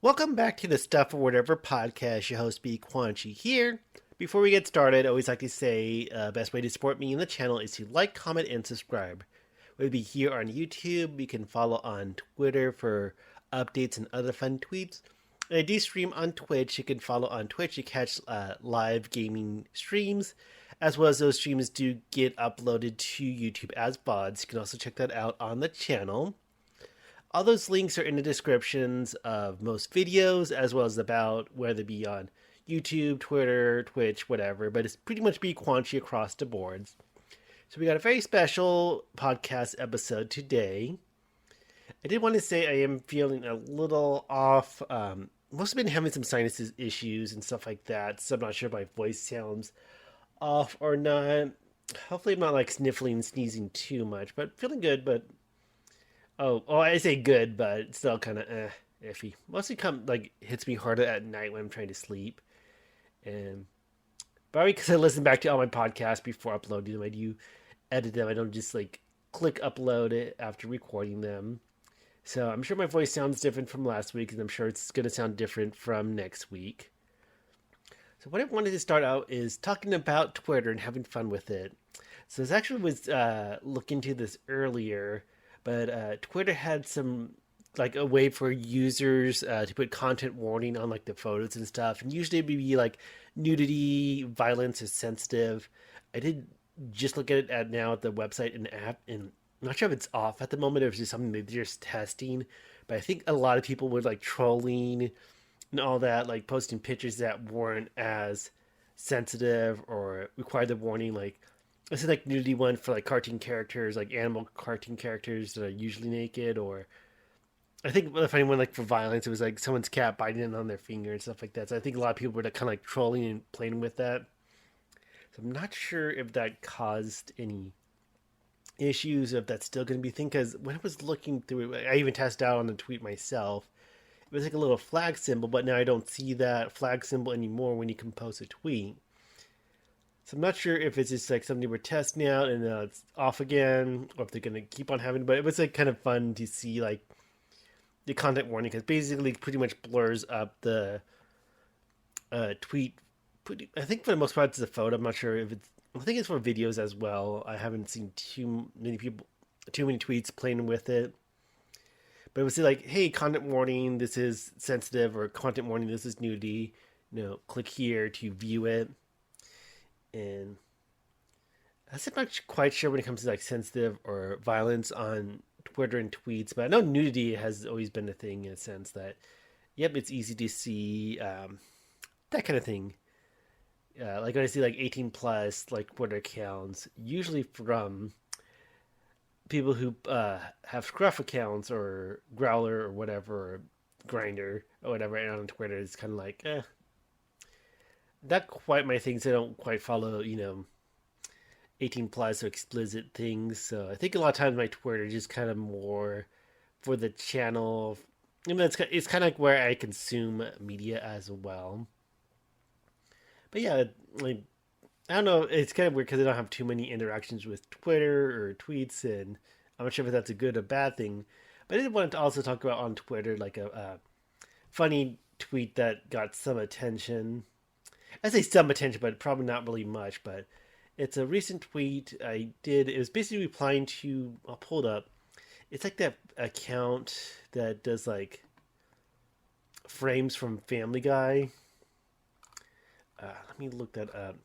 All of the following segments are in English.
Welcome back to the Stuff or Whatever podcast. Your host, B. Quanchi here. Before we get started, I always like to say best way to support me and the channel is to like, comment, and subscribe. We'll be here on YouTube. You can follow on Twitter for updates and other fun tweets. And I do stream on Twitch. You can follow on Twitch to catch live gaming streams, as well as those streams do get uploaded to YouTube as VODs. You can also check that out on the channel. All those links are in the descriptions of most videos, as well as about whether they be on YouTube, Twitter, Twitch, whatever. But it's pretty much be Quanchi across the boards. So we got a very special podcast episode today. I did want to say I am feeling a little off. Must have been having some sinus issues and stuff like that, so I'm not sure if my voice sounds off or not. Hopefully I'm not like sniffling and sneezing too much, but feeling good, but I say good, but it's still kind of iffy. Mostly hits me harder at night when I'm trying to sleep, and probably because I listen back to all my podcasts before uploading them. I do edit them. I don't just like click upload it after recording them. So I'm sure my voice sounds different from last week, and I'm sure it's going to sound different from next week. So what I wanted to start out is talking about Twitter and having fun with it. So I actually was looking into this earlier. But Twitter had some like a way for users to put content warning on like the photos and stuff, and usually it'd be like nudity, violence, or sensitive. I did just look at it at now at the website and the app, and I'm not sure if it's off at the moment or if it's just something they're just testing. But I think a lot of people were like trolling and all that, like posting pictures that weren't as sensitive or required the warning, like this is like nudity one for like cartoon characters, like animal cartoon characters that are usually naked, or I think the funny one like for violence, it was like someone's cat biting it on their finger and stuff like that. So I think a lot of people were like, kind of like trolling and playing with that. So I'm not sure if that caused any issues, if that's still going to be a thing. Because when I was looking through it, I even tested out on the tweet myself. It was like a little flag symbol, but now I don't see that flag symbol anymore when you can post a tweet. So I'm not sure if it's just like something we're testing out and it's off again, or if they're gonna keep on having. But it was like kind of fun to see like the content warning because basically pretty much blurs up the tweet. I think for the most part it's a photo. I'm not sure if it's. I think it's for videos as well. I haven't seen too many tweets playing with it. But it was like, hey, content warning, this is sensitive, or content warning, this is nudity. Click here to view it. And I'm not quite sure when it comes to like sensitive or violence on Twitter and tweets, but I know nudity has always been a thing in a sense that, yep, it's easy to see that kind of thing. Like when I see like 18 plus like Twitter accounts, usually from people who have scruff accounts or growler or whatever, or grinder or whatever, and on Twitter, it's kind of like, not quite my things. I don't quite follow, 18 plus or explicit things. So I think a lot of times my Twitter is just kind of more for the channel. It's kind of like where I consume media as well. But yeah, like, I don't know. It's kind of weird because I don't have too many interactions with Twitter or tweets, and I'm not sure if that's a good or bad thing. But I did want to also talk about on Twitter like a funny tweet that got some attention. I say some attention, but probably not really much. But it's a recent tweet I did. It was basically replying to. I'll pull it up. It's like that account that does like frames from Family Guy. Let me look that up.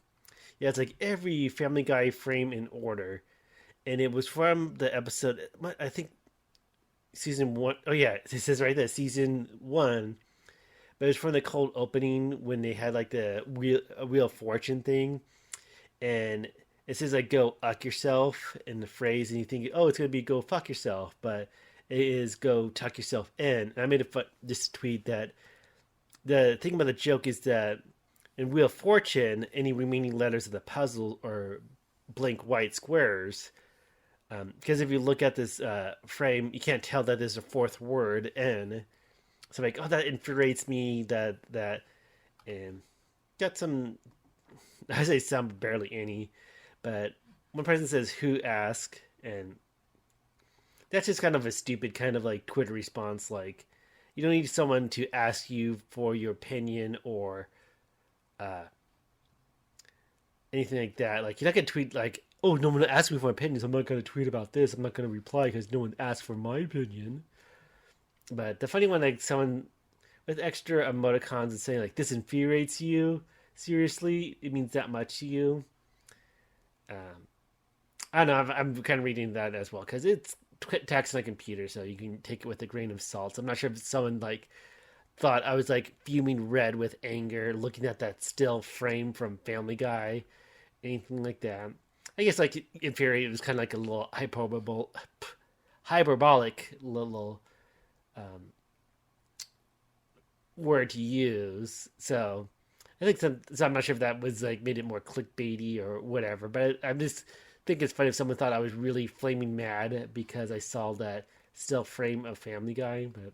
Yeah, it's like every Family Guy frame in order, and it was from the episode. I think season one. Oh yeah, it says right there, season one. But it was from the cold opening when they had like the Wheel of Fortune thing, and it says like "go fuck yourself" in the phrase, and you think, oh, it's gonna be "go fuck yourself," but it is "go tuck yourself in." And I made this tweet that the thing about the joke is that in Wheel of Fortune, any remaining letters of the puzzle are blank white squares. Because if you look at this frame, you can't tell that there's a fourth word N. So like, oh, that infuriates me. That and got some. I say some, barely any. But one person says, "Who asked?" and that's just kind of a stupid kind of like Twitter response. Like, You don't need someone to ask you for your opinion or uh, anything like that. Like you're not gonna tweet like, "Oh, no one asked me for my opinion, so I'm not gonna tweet about this. I'm not gonna reply because no one asked for my opinion." But the funny one, like someone with extra emoticons and saying like, "This infuriates you." Seriously, it means that much to you. Um, I don't know. I'm kind of reading that as well because it's text on a computer, so you can take it with a grain of salt. I'm not sure if someone like thought I was like fuming red with anger looking at that still frame from Family Guy, anything like that. I guess like infuriated was kind of like a little hyperbolic little um, word to use. So I think so I'm not sure if that was like made it more clickbaity or whatever, but I'm just think it's funny if someone thought I was really flaming mad because I saw that still frame of Family Guy. But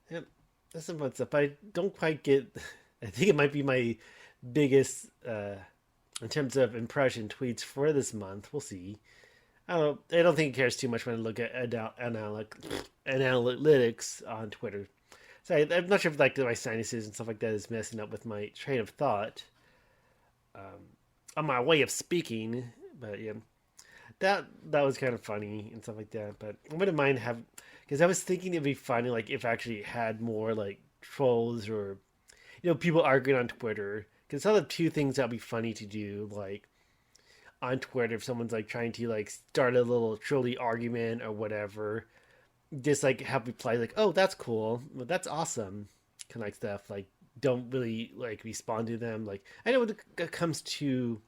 yeah, that's some fun stuff. I don't quite get. I think it might be my biggest in terms of impression tweets for this month. We'll see. I don't think it cares too much when I look at analytics on Twitter. So I'm not sure if like my sinuses and stuff like that is messing up with my train of thought, um, on my way of speaking. But yeah, that was kind of funny and stuff like that. But I wouldn't mind have because I was thinking it'd be funny like if I actually had more like trolls or people arguing on Twitter because some of the two things that'd be funny to do like on Twitter if someone's like trying to like start a little trolley argument or whatever, just like have reply like, "Oh, that's cool, well, that's awesome," kind of like stuff. Like, don't really like respond to them. Like, I know when it comes to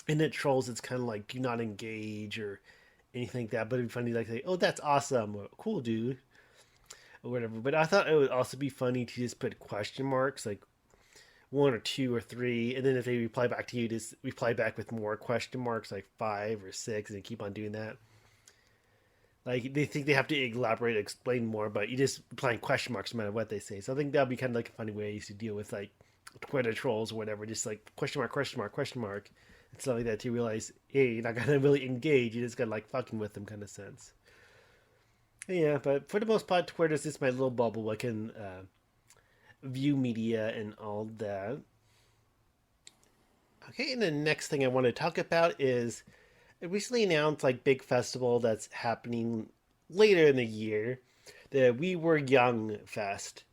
internet trolls, it's kind of like do not engage or anything like that. But it'd be funny like, say, "Oh, that's awesome," or "Cool, dude," or whatever. But I thought it would also be funny to just put question marks like one or two or three, and then if they reply back to you, just reply back with more question marks like five or six, and keep on doing that. Like they think they have to elaborate, explain more, but you just applying question marks no matter what they say. So I think that'd be kind of like a funny way to deal with like Twitter trolls or whatever. Just like question mark, question mark, question mark, and stuff like that to realize, hey, you're not gonna really engage. You just gotta like fucking with them kind of sense. Yeah, but for the most part, Twitter's just my little bubble. I can view media and all that. Okay, and the next thing I want to talk about is it recently announced like big festival that's happening later in the year, the We Were Young Fest,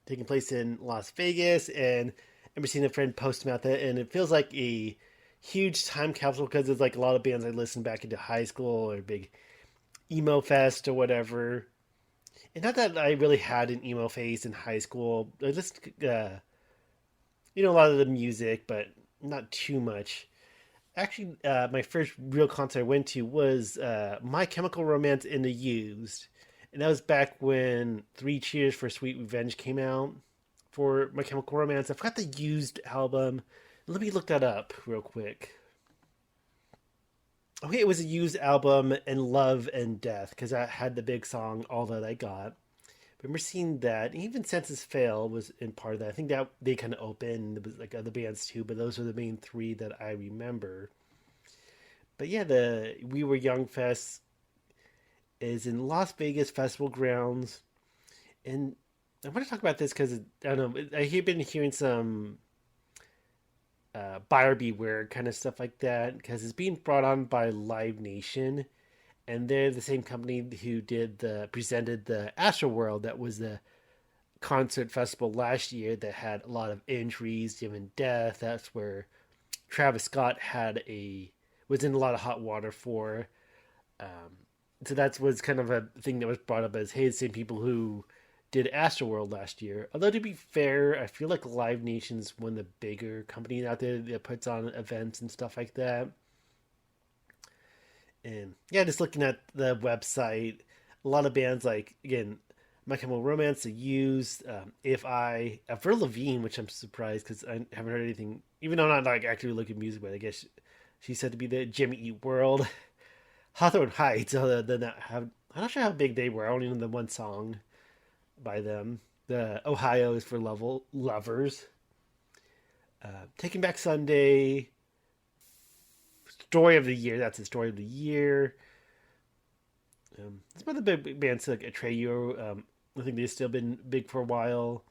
taking place in Las Vegas. And I remember seeing a friend post about that, and it feels like a huge time capsule because it's like a lot of bands I listened back into high school or big emo fest or whatever. And not that I really had an emo phase in high school. I just a lot of the music, but not too much. Actually, my first real concert I went to was My Chemical Romance in the Used, and that was back when Three Cheers for Sweet Revenge came out for My Chemical Romance. I forgot the Used album. Let me look that up real quick. Okay, it was a Used album in Love and Death because I had the big song All That I Got. I remember seeing that. Even Census Fail was in part of that. I think that they kind of opened. There was like other bands too, but those were the main three that I remember. But yeah, the We Were Young Fest is in Las Vegas Festival Grounds, and I want to talk about this because I don't know. I've been hearing some buyer beware kind of stuff like that because it's being brought on by Live Nation, and they're the same company who did the presented the Astroworld that was the concert festival last year that had a lot of injuries, even death. That's where Travis Scott was in a lot of hot water for. Um, so that was kind of a thing that was brought up as, hey, the same people who did Astroworld last year. Although to be fair, I feel like Live Nation's one of the bigger companies out there that puts on events and stuff like that. And yeah, just looking at the website, a lot of bands like again, My Chemical Romance, The Used, If I, Avril Lavigne, which I'm surprised because I haven't heard anything. Even though I'm not like actually looking at music, but I guess she said to be the Jimmy Eat World, Hawthorne Heights. Other than that, I'm not sure how big they were. I only know the one song by them. The Ohio is for lovers. Taking Back Sunday, Story of the Year. That's the Story of the Year. Some of the big bands like Atreyu, I think they've still been big for a while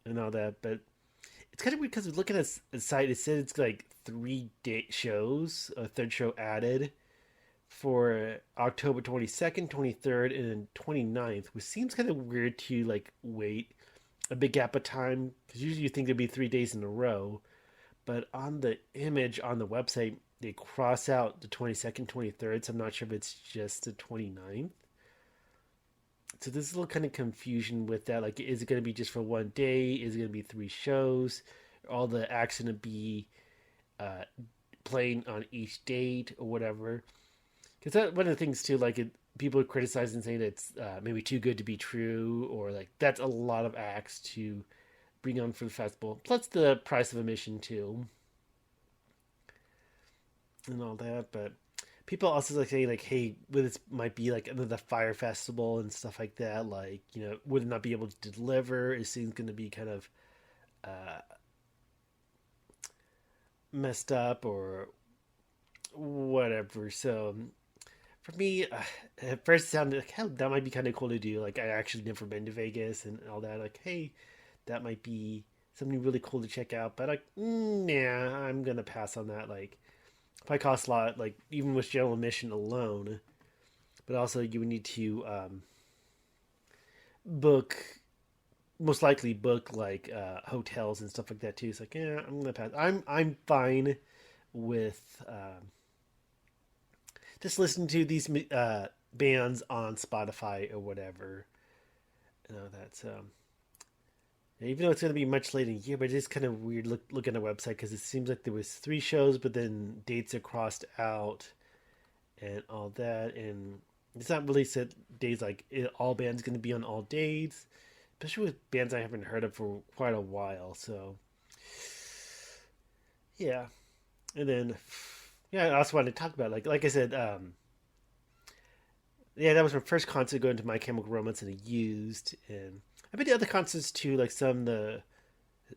and all that. But it's kind of weird because looking at the site, it said it's like 3 day shows, a third show added for October 22nd, 23rd, and 29th, which seems kind of weird to like wait a big gap of time because usually you think there'd be 3 days in a row. But on the image on the website, they cross out the 22nd, 23rd, so I'm not sure if it's just the 29th. So there's a little kind of confusion with that. Like, is it going to be just for 1 day? Is it going to be 3 shows? All the acts going to be uh, playing on each date or whatever? Because that one of the things too, like people are criticizing saying it's maybe too good to be true, or like that's a lot of acts to bring on for the festival. Plus the price of admission too, and all that. But people also like saying like, hey, well, this might be like another fire festival and stuff like that. Like, would it not be able to deliver? It seems going to be kind of uh, messed up or whatever. So for me, at first it sounded like, hell, that might be kind of cool to do. Like, I actually never been to Vegas and all that. Like, hey, that might be something really cool to check out. But like, nah, I'm gonna pass on that. Like, if I cost a lot, like even with general admission alone, but also you would need to book, most likely book like hotels and stuff like that too. It's like, yeah, I'm gonna pass. I'm fine with just listening to these bands on Spotify or whatever. That's even though it's going to be much later in the year, but it is kind of weird looking at the website because it seems like there was 3 shows, but then dates are crossed out and all that, and it's not really set days like all bands going to be on all dates, especially with bands I haven't heard of for quite a while. So yeah, and then yeah, I also wanted to talk about like I said, yeah, that was my first concert going to My Chemical Romance and it used, and I've been to other concerts too, like some the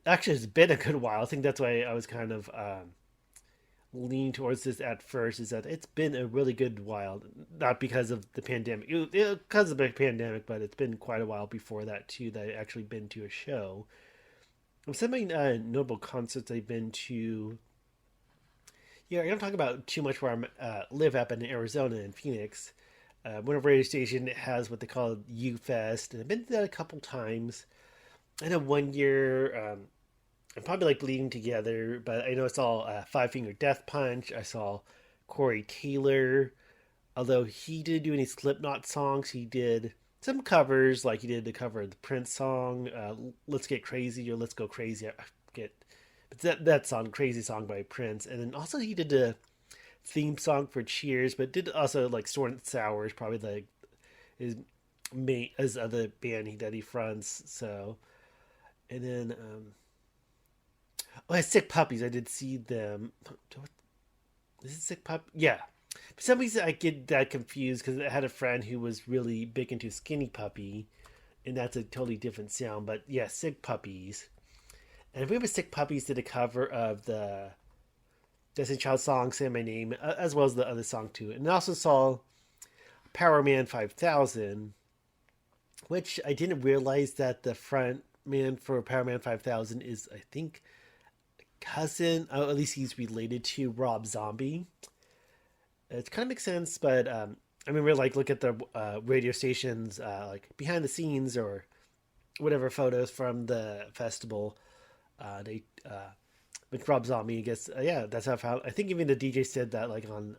actually it's been a good while. I think that's why I was kind of leaning towards this at first. Is that it's been a really good while, not because of the pandemic, because of the pandemic, but it's been quite a while before that too that I actually been to a show. Some of my notable concerts I've been to. Yeah, I don't talk about too much where I live up in Arizona and Phoenix. One radio station has what they call U Fest, and I've been to that a couple times. I know one year, I'm probably like bleeding together, but I know I saw Five Finger Death Punch. I saw Corey Taylor, although he didn't do any Slipknot songs. He did some covers, like he did the cover of the Prince song, "Let's Get Crazy" or "Let's Go Crazy." I forget, but that song, "Crazy" song by Prince, and then also he did the theme song for Cheers, but did also like Sweet and Sour is probably like his main as other band that he fronts. So and then oh, Sick Puppies. I did see them. Is it Sick Pup? Yeah. For some reason, I get that confused because I had a friend who was really big into Skinny Puppy, and that's a totally different sound. But yeah, Sick Puppies. And I remember Sick Puppies did a cover of the Destiny Child song "Say My Name" as well as the other song too. And I also saw Powerman 5000, which I didn't realize that the front man for Powerman 5000 is, I think, cousin, or at least he's related to Rob Zombie. It kind of makes sense, but I remember like look at the radio stations like behind the scenes or whatever photos from the festival. They with Rob Zombie, I guess. Yeah, that's how I think even the DJ said that like on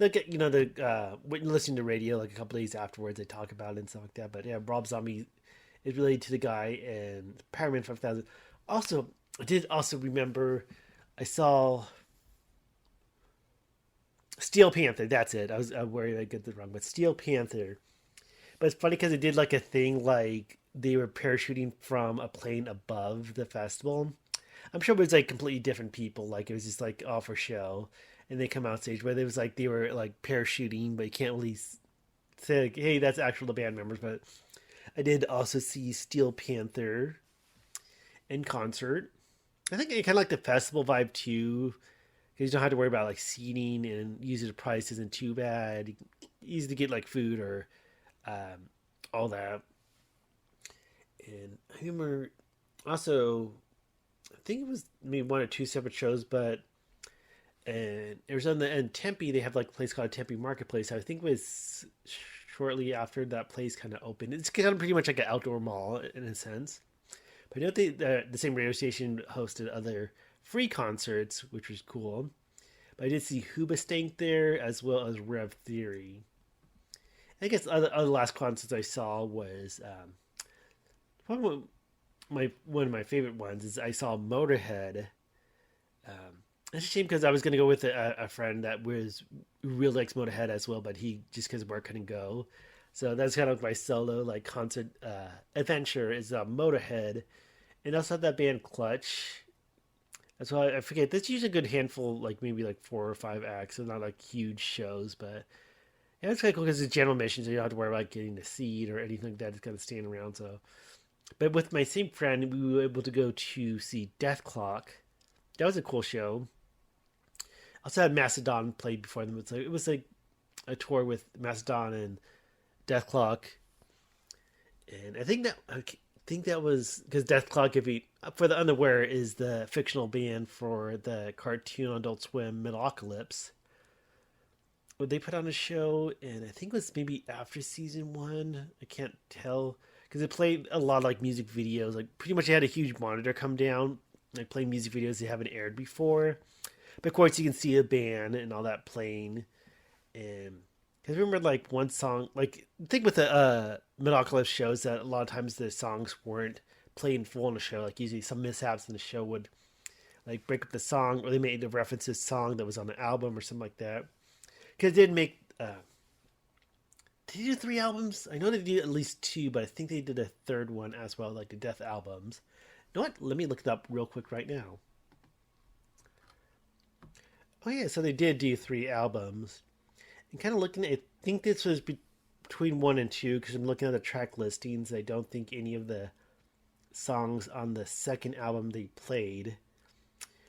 look at the when listening to radio like a couple days afterwards they talk about it and stuff like that. But yeah, Rob Zombie is related to the guy and Powerman 5000. Also, I did also remember I saw Steel Panther. That's it. I was worried I get this wrong, but Steel Panther. But it's funny because it did like a thing like they were parachuting from a plane above the festival. I'm sure it was like completely different people. Like it was just like all for show, and they come out stage. But it was like they were like parachuting, but you can't really say like, hey, that's actual the band members. But I did also see Steel Panther in concert. I think I kind of like the festival vibe too, because you don't have to worry about like seating and usually the price isn't too bad. Easy to get like food or all that. And I remember also, I think it was maybe one or two separate shows, but and it was on the in Tempe. They have like a place called Tempe Marketplace. I think it was shortly after that place kind of opened. It's kind of pretty much like an outdoor mall in a sense. But I know the same radio station hosted other free concerts, which was cool. But I did see Hoobastank there as well as Rev Theory. I guess other last concerts I saw was probably one of my favorite ones is I saw Motorhead. It's a shame because I was going to go with a friend that was who really likes Motorhead as well, but he just because of work couldn't go. So that's kind of my solo like concert adventure is Motorhead, and also that band Clutch. That's why I forget. That's usually a good handful, like maybe like 4 or 5 acts, so not like huge shows, but yeah, it's kind of cool because it's general admission, so you don't have to worry about getting a seat or anything like that. It's kind of staying around. So, but with my same friend, we were able to go to see Death Clock. That was a cool show. Also had Mastodon played before them. It was like a tour with Mastodon and Death Clock, and I think that was because Death Clock, if you for the unaware, is the fictional band for the cartoon on Adult Swim Metalocalypse. Well, they put on a show, and I think it was maybe after season one. I can't tell because it played a lot of like music videos. Like pretty much, they had a huge monitor come down, like playing music videos they haven't aired before. But of course, you can see a band and all that playing. And I remember like one song, like the thing with the Metalocalypse shows that a lot of times the songs weren't played in full in the show. Like usually some mishaps in the show would like break up the song, or they made a reference to a song that was on the album or something like that. Because they did make, did they do 3 albums? I know they did at least two, but I think they did a third one as well, like the Death albums. You know what? Let me look it up real quick right now. Oh yeah, so they did do 3 albums. And kind of looking at, I think this was between one and two because I'm looking at the track listings. I don't think any of the songs on the second album they played.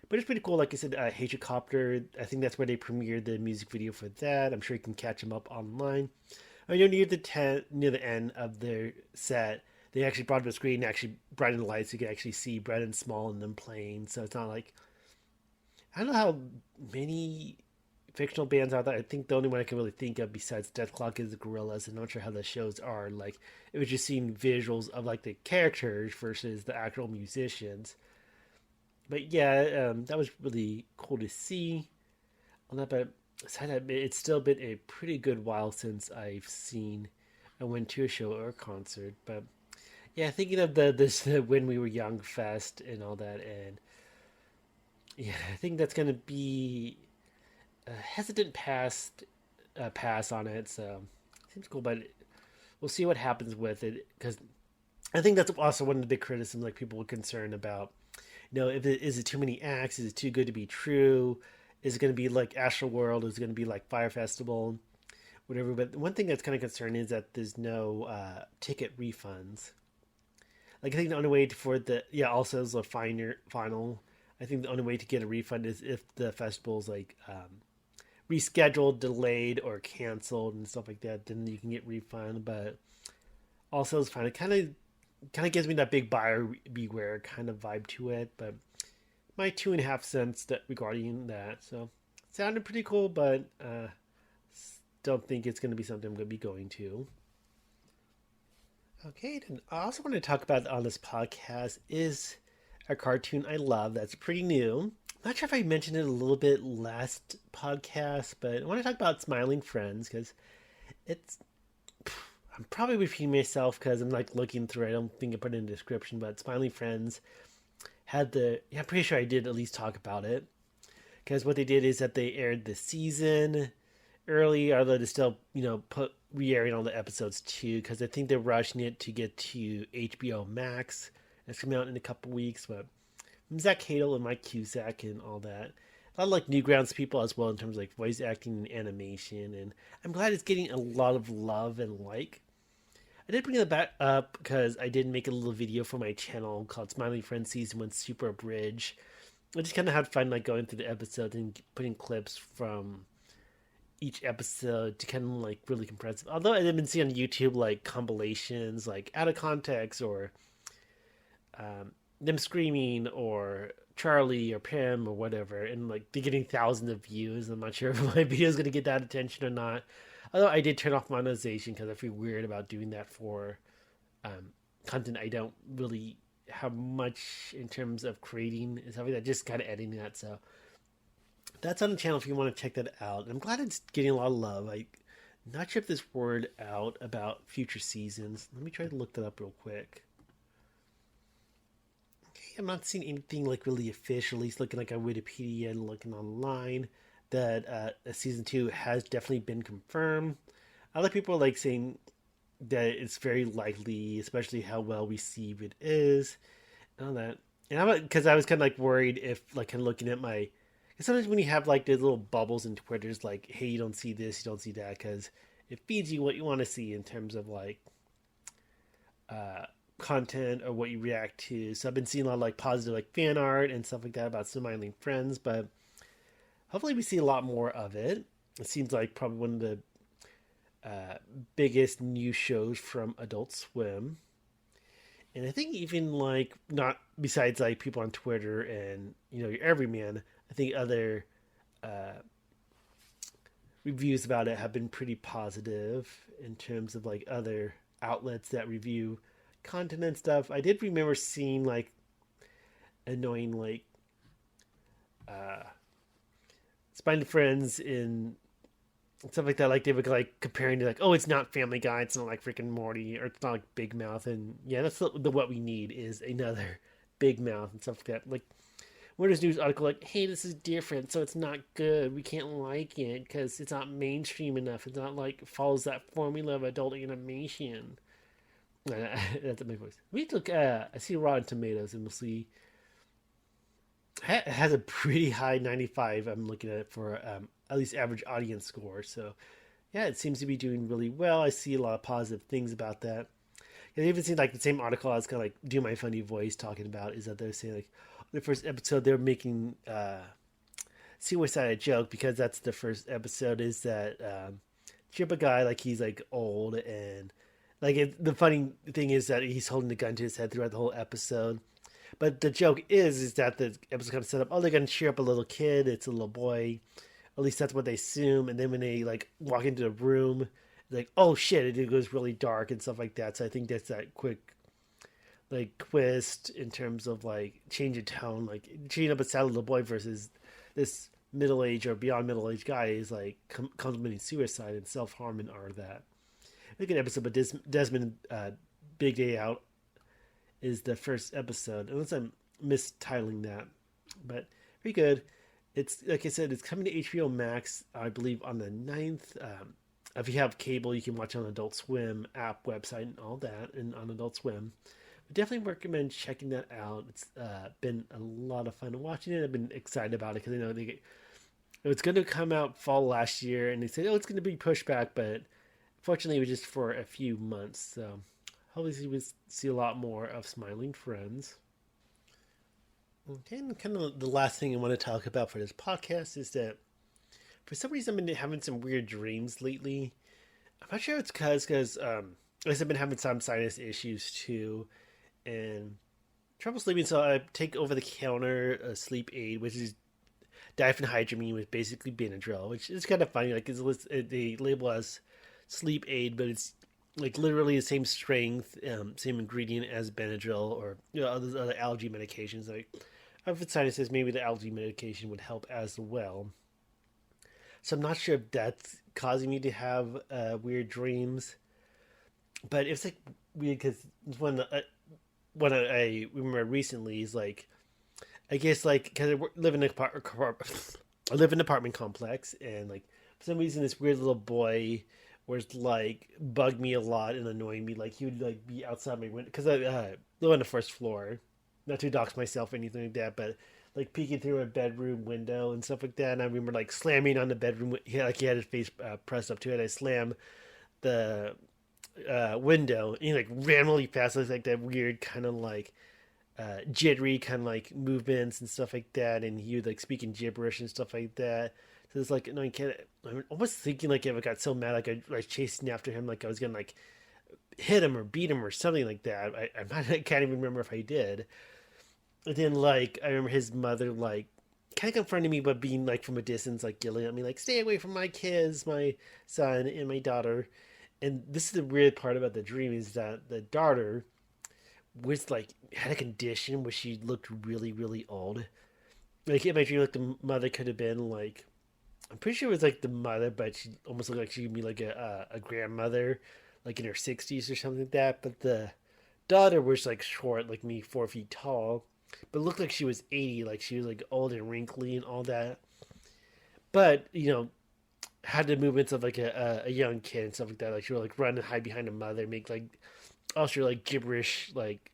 But it's pretty cool. Like I said, Helicopter, I think that's where they premiered the music video for that. I'm sure you can catch them up online. I know near the end of their set, they actually brought up a screen and actually brightened the lights so you could actually see Brennan Small and them playing. So it's not like, I don't know how many fictional bands out there. I think the only one I can really think of besides Death Clock is the Gorillaz. I'm not sure how the shows are. Like, it was just seeing visuals of like the characters versus the actual musicians. But yeah, that was really cool to see on that. But aside that, it's still been a pretty good while since I went to a show or a concert. But yeah, thinking of this when we were young fest and all that, and yeah, I think that's gonna be a hesitant pass on it. So seems cool, but we'll see what happens with it because I think that's also one of the big criticisms like people were concerned about. If is it too many acts? Is it too good to be true? Is it going to be like Astro World? Is it going to be like Fire Festival? Whatever. But one thing that's kind of concerning is that there's no ticket refunds. Like I think the only way for also as a final. I think the only way to get a refund is if the festival's like rescheduled, delayed, or canceled and stuff like that. Then you can get refund. But also it's fine. It kind of gives me that big buyer beware kind of vibe to it, but my 2.5 cents regarding that. So it sounded pretty cool, but don't think it's going to be something I'm going to be going to. Okay, then I also want to talk about on this podcast is a cartoon I love that's pretty new. I'm not sure if I mentioned it a little bit last podcast, but I want to talk about Smiling Friends because it's I'm probably repeating myself because I'm like looking through it. I don't think I put it in the description, but Smiling Friends had I'm pretty sure I did at least talk about it. Because what they did is that they aired the season early, although they're still, re-airing all the episodes too, because I think they're rushing it to get to HBO Max. It's coming out in a couple weeks, but Zach Hadel and Mike Cusack and all that. A lot of like Newgrounds people as well in terms of like voice acting and animation, and I'm glad it's getting a lot of love and like. I did bring it back up because I did make a little video for my channel called Smiling Friends Season 1 Super Abridged. I just kind of had fun like going through the episodes and putting clips from each episode to kind of like really compress it. Although I've been seeing on YouTube like compilations like out of context or them screaming or Charlie or Pam or whatever, and like they're getting thousands of views. I'm not sure if my video is going to get that attention or not. Although I did turn off monetization because I feel weird about doing that for um, content I don't really have much in terms of creating and stuff like that. Just kind of editing that. So that's on the channel if you want to check that out. And I'm glad it's getting a lot of love. I'm not sure if this word out about future seasons. Let me try to look that up real quick. I'm not seeing anything like really official, at least looking like on Wikipedia and looking online, that season two has definitely been confirmed. Other people are like saying that it's very likely, especially how well received it is, and all that. And I'm because I was kind of like worried if like kind of looking at my. Sometimes when you have like these little bubbles in Twitter, it's like, hey, you don't see this, you don't see that, because it feeds you what you want to see in terms of like uh, content or what you react to. So I've been seeing a lot of like positive like fan art and stuff like that about Smiling Friends, but hopefully we see a lot more of it. It seems like probably one of the biggest new shows from Adult Swim. And I think even like not besides like people on Twitter and your everyman, I think other uh, reviews about it have been pretty positive in terms of like other outlets that review content and stuff. I did remember seeing like annoying like uh Spine Friends in stuff like that. Like they were like comparing to like, oh, it's not Family Guy, it's not like freaking Morty, or it's not like Big Mouth. And yeah, that's the what we need is another Big Mouth and stuff like that. Like where there's news article like, hey, this is different, so it's not good. We can't like it because it's not mainstream enough. It's not like follows that formula of adult animation. That's my voice. We look. I see Rotten Tomatoes, and we'll see. It has a pretty high 95. I'm looking at it for at least average audience score. So, yeah, it seems to be doing really well. I see a lot of positive things about that. And I even seen like the same article I was kind of like do my funny voice talking about is that they're saying like the first episode they're making suicide a joke because that's the first episode is that chip a guy like he's like old and like the funny thing is that he's holding the gun to his head throughout the whole episode. But the joke is that the episode kind of set up. Oh, they're gonna cheer up a little kid. It's a little boy. At least that's what they assume. And then when they like walk into the room, like oh shit, it goes really dark and stuff like that. So I think that's that quick like twist in terms of like change of tone, like cheating up a sad little boy versus this middle age or beyond middle age guy is like contemplating suicide and self harm and all of that. A good episode, but Desmond Big Day Out is the first episode, unless I'm mistitling that, but pretty good. It's like I said, it's coming to HBO Max, I believe, on the 9th. If you have cable, you can watch on Adult Swim app, website, and all that, and on Adult Swim. But definitely recommend checking that out. It's been a lot of fun watching it. I've been excited about it because I know it was going to come out fall last year, and they said, oh, it's going to be pushed back, but fortunately, it was just for a few months. So hopefully, we see a lot more of Smiling Friends. Okay, and kind of the last thing I want to talk about for this podcast is that for some reason I've been having some weird dreams lately. I'm not sure if it's because I've been having some sinus issues too, and trouble sleeping. So I take over the counter a sleep aid, which is diphenhydramine with basically Benadryl, which is kind of funny. Like they label as sleep aid, but it's like literally the same strength, same ingredient as Benadryl or other allergy medications. Like I've had sinuses, maybe the allergy medication would help as well. So I'm not sure if that's causing me to have weird dreams, but it's like weird because one I remember recently is like I guess like because I live in I live in an apartment complex and like for some reason this weird little boy was like bugged me a lot and annoyed me. Like he would like be outside my window because I live on the first floor, not to dox myself or anything like that, but like peeking through a bedroom window and stuff like that. And I remember like slamming on the bedroom. Like he had his face pressed up to it. I slammed the window and he like ran really fast. It was like that weird kind of like jittery kind of like movements and stuff like that. And he would like speaking gibberish and stuff like that. So it's like annoying kid. I'm almost thinking like if I got so mad, like I was chasing after him, like I was gonna like hit him or beat him or something like that. I can't even remember if I did. And then like I remember his mother like kind of confronting me, but being like from a distance, like yelling at me, like "Stay away from my kids, my son and my daughter." And this is the weird part about the dream is that the daughter was like had a condition where she looked really really old. Like in my dream, like the mother could have been like I'm pretty sure it was like the mother, but she almost looked like she could be like a grandmother, like in her 60s or something like that. But the daughter was like short, like me, 4 feet tall, but looked like she was 80, like she was like old and wrinkly and all that. But had the movements of like a young kid and stuff like that. Like she would like run and hide behind a mother, make like also like gibberish like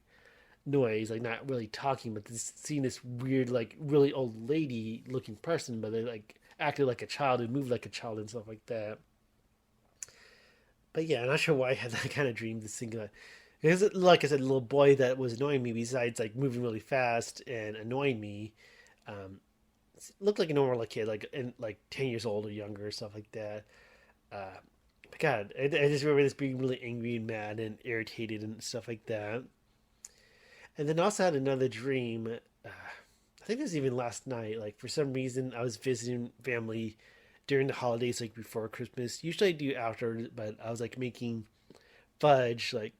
noise, like not really talking, but seeing this weird like really old lady looking person, but they like acted like a child and moved like a child and stuff like that. But yeah, I'm not sure why I had that kind of dream. This thing, because like I said, a little boy that was annoying me. Besides like moving really fast and annoying me, um, looked like a normal like kid, like in like 10 years old or younger, or stuff like that. Uh, but God, I just remember this being really angry and mad and irritated and stuff like that. And then also had another dream. I think this was even last night. Like for some reason, I was visiting family during the holidays, like before Christmas. Usually I do after, but I was like making fudge. Like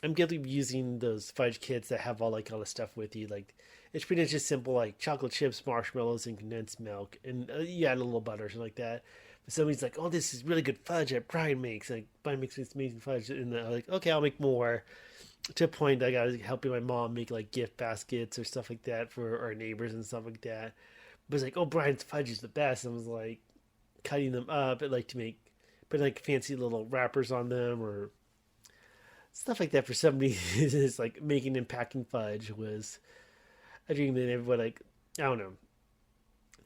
I'm guilty of using those fudge kits that have all the stuff with you. Like it's pretty much just simple like chocolate chips, marshmallows, and condensed milk, and you add a little butter or something like that. But somebody's like, "Oh, this is really good fudge that Brian makes." Like Brian makes this amazing fudge, and I'm like, "Okay, I'll make more." To a point, like I was helping my mom make like gift baskets or stuff like that for our neighbors and stuff like that. But it's like, "Oh, Brian's fudge is the best." And I was like cutting them up and like to make put like fancy little wrappers on them or stuff like that. For some reason, it's like making and packing fudge was a dream that everyone like I don't know.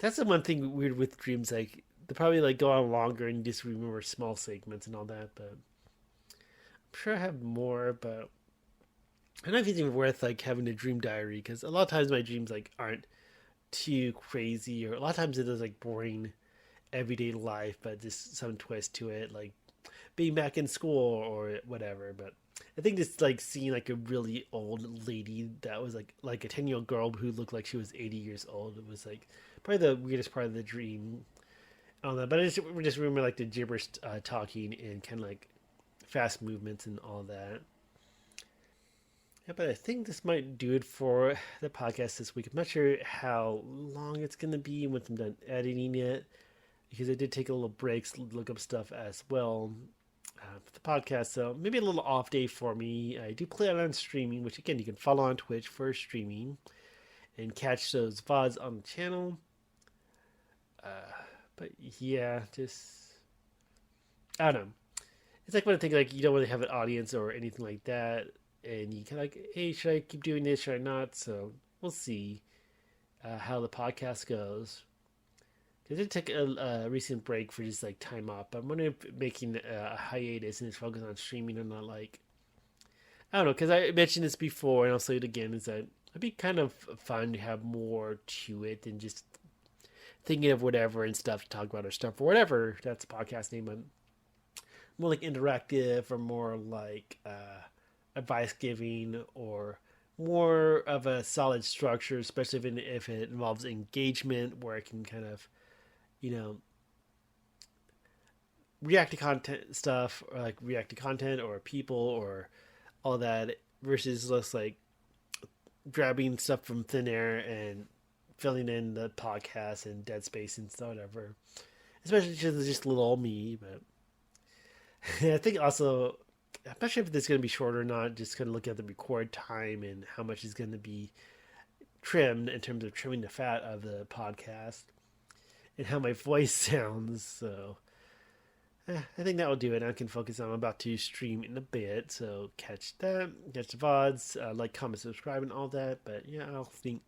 That's the one thing weird with dreams. Like they probably like go on longer and you just remember small segments and all that. But I'm sure I have more. But I don't know if it's even worth like having a dream diary because a lot of times my dreams like aren't too crazy or a lot of times it is like boring everyday life, but just some twist to it, like being back in school or whatever. But I think just like seeing like a really old lady that was like a 10-year-old girl who looked like she was 80 years old. It was like probably the weirdest part of the dream. On that, but I just remember like the gibberish talking and kind of like fast movements and all that. Yeah, but I think this might do it for the podcast this week. I'm not sure how long it's going to be once I'm done editing it because I did take a little breaks, look up stuff as well for the podcast. So maybe a little off day for me. I do plan on streaming, which again, you can follow on Twitch for streaming and catch those VODs on the channel. But yeah, just, I don't know. It's like when I think like you don't really have an audience or anything like that. And you kind of like, hey, should I keep doing this? Should I not? So we'll see how the podcast goes. Because I did take a recent break for just like time off. But I'm wondering if making a hiatus and just focus on streaming or not. Like, I don't know. Because I mentioned this before and I'll say it again. Is that it'd be kind of fun to have more to it than just thinking of whatever and stuff to talk about or stuff or whatever. That's the podcast name. But more like interactive or more like advice giving or more of a solid structure, especially if it involves engagement where I can kind of, you know, react to content stuff or like react to content or people or all that versus just like grabbing stuff from thin air and filling in the podcast and dead space and stuff, whatever. Especially just little old me, but I think also I'm not sure if this is going to be short or not. Just kind of looking at the record time and how much is going to be trimmed in terms of trimming the fat of the podcast and how my voice sounds. So I think that will do it. I can focus on I'm about to stream in a bit. So catch that, catch the VODs, like, comment, subscribe, and all that. But yeah, I think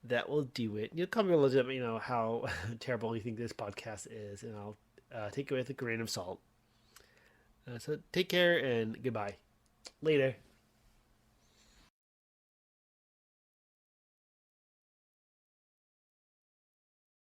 that will do it. You'll comment a little bit, how terrible you think this podcast is, and I'll take it with a grain of salt. So take care and goodbye. Later.